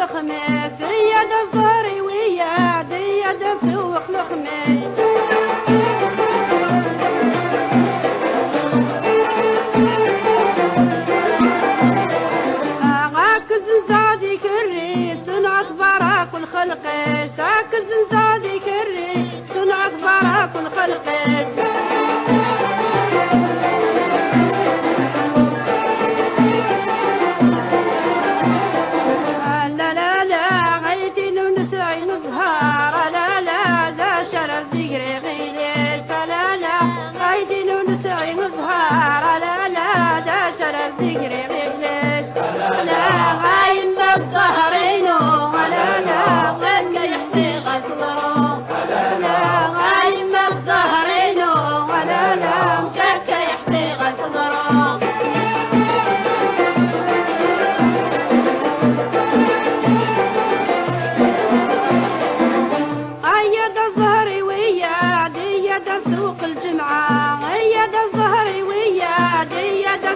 الخميس يد الزهري وياد يد سوق الخميس عاكز زادي كري صنعت براك الخلق عاكز زادي كري صنعت براك الخلق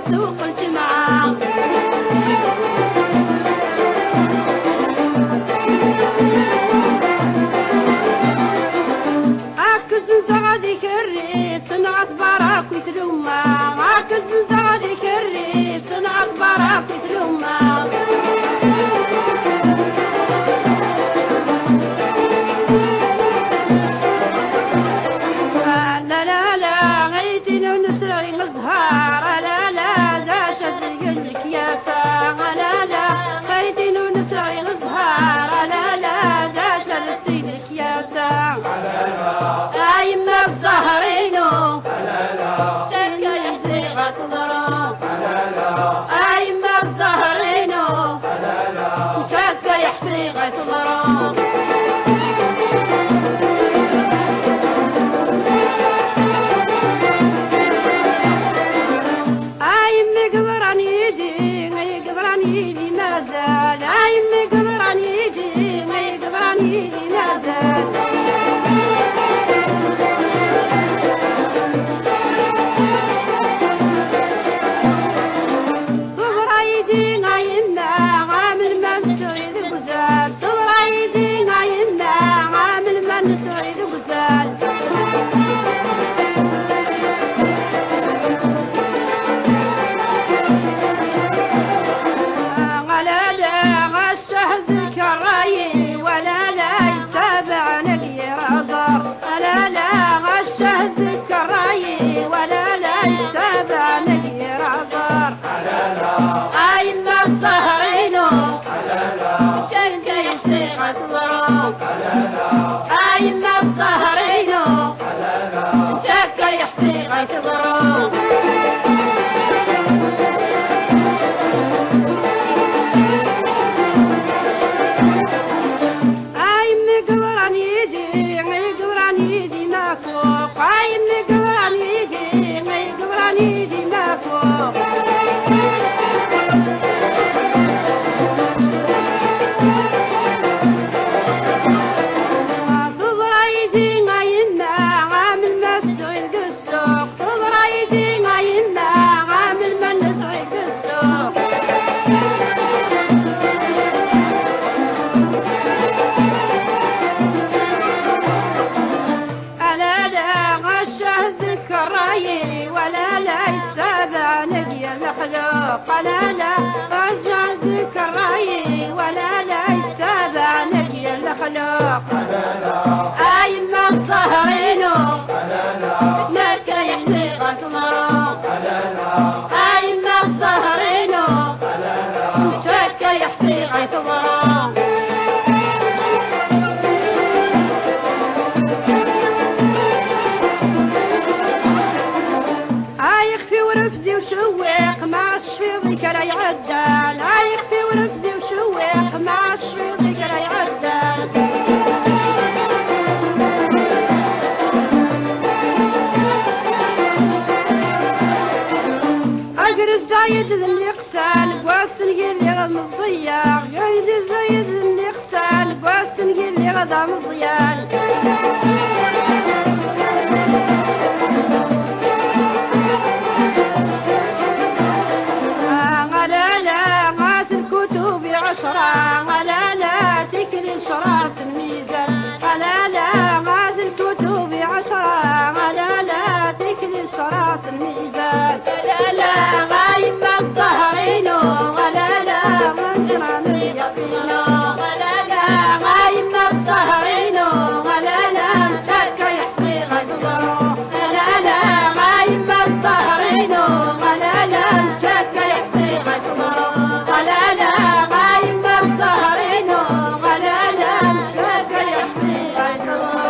سوق الجمعة عاكز زغادي كري صنعت براك ويتلوما عاكز زغادي كري صنعت براك ويتلوما لا لا لا غيتي نسعي مزهار لا لا لا لا خيتي نسعي نزهار لا لا داش لسيدك يا ساعة لا يما الزهرينو لا لا شكا يحزي غتضرب لا لا يما الزهرينو لا لا شكا يحزي غتضرب أيما الزهرينو شكا يحسي غيتضرب أيما قبران يدي ما فوق أيما قبران يدي ما فوق ولا لا يتسابع نقي المخلوق لا لا رجع ذكراي ولا لا يتسابع نقي المخلوق أيما الظهرينو يحزي غتمرو أيما الزهرينو تكا يحزي غتمرو يخفي ورفدي وشويق ما الشفيضي كرا يعدل يخفي ورفدي وشويق ما الشفيضي كرا يعدل أجر الزايد اللي يغسل قواس نقيل لي غد مزيان يريد الزايد اللي يغسل قواس نقيل لي غد مزيان لا لا تكري شراس الميزان لا غاز الكتب 10 لا تكري شراس الميزان لا غايب الظهرين لا غنجران يطينو لا غايب الظهرين لا شك يحصي غدرو لا غايب الظهرين لا شك يحصي غدرو لا غايب الظهرين لا شك يحصي غدرو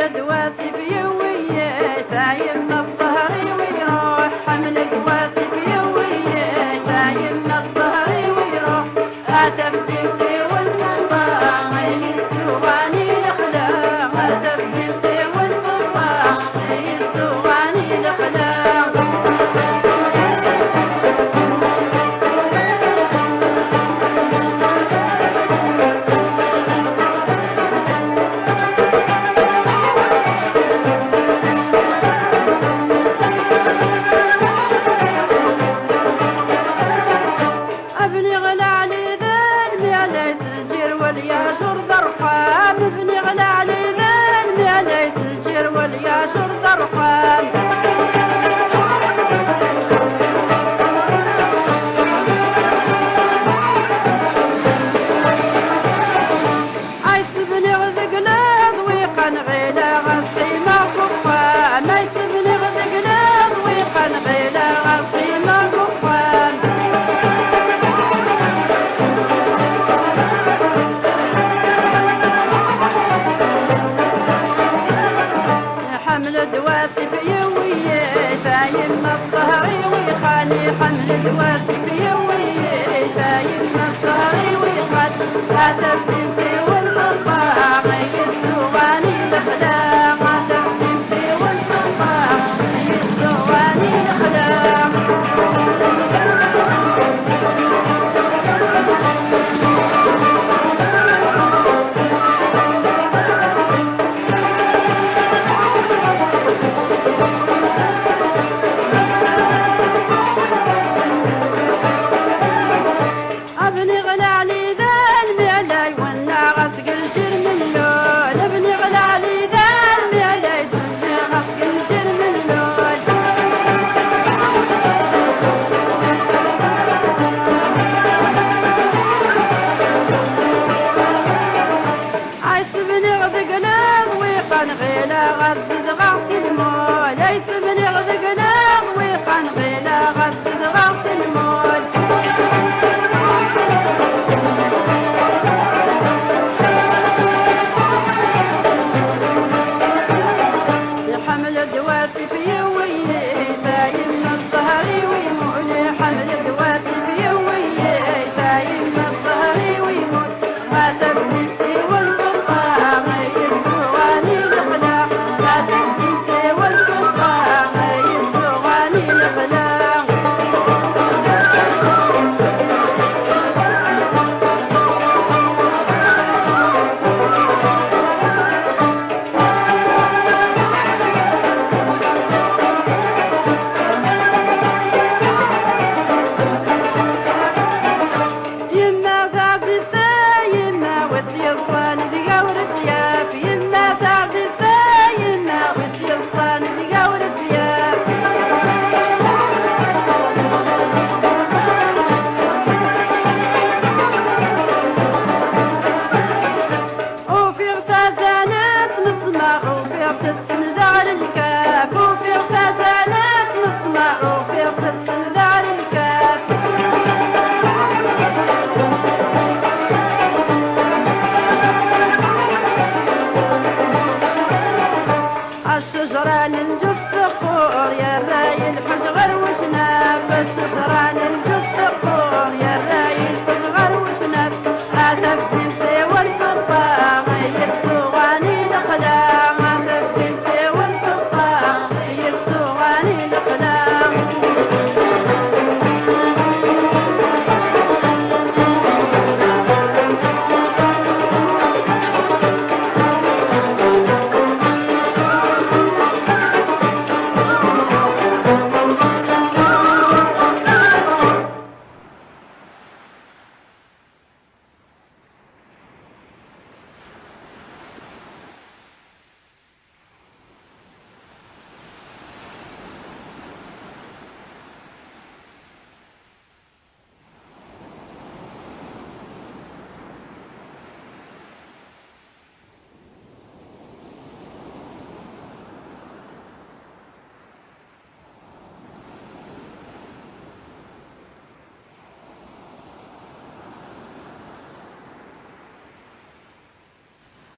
دواسي بيوية سايم الظهري ويروح حمل دواسي بيوية سايم الظهري ويروح هاتف بنتي والمطاع يسواني الأخلاق هاتف بنتي والمطاع يسواني الأخلاق ابني غلى علي ذا ليس الجير والياشر ضرحان عيس بني غذق لاب ويقن غيلا غصيمة كفان عيس بني غذق لاب ويقن غيلا غصيمة كفان دواسي بيوية دايم الظهري ويخاني حمل دواسي بيوية دايم الظهري ويخاني هاتف بنتي والمطاع يسواني الأخلاق هاتف بنتي والمطاع يسواني الأخلاق غيلا غرد غرس المول ليس من يغذق نام ويقن غيلا غرد غرس المول حمل دواسي بيويه دايم الظهري ويمول حمل دواسي بيويه دايم الظهري ويمول هذا بنتي والمطاع يسواني الأخلاق هذا بنتي والمطاع يسواني الأخلاق الشجرة ننجف الصخور يا راي الحجر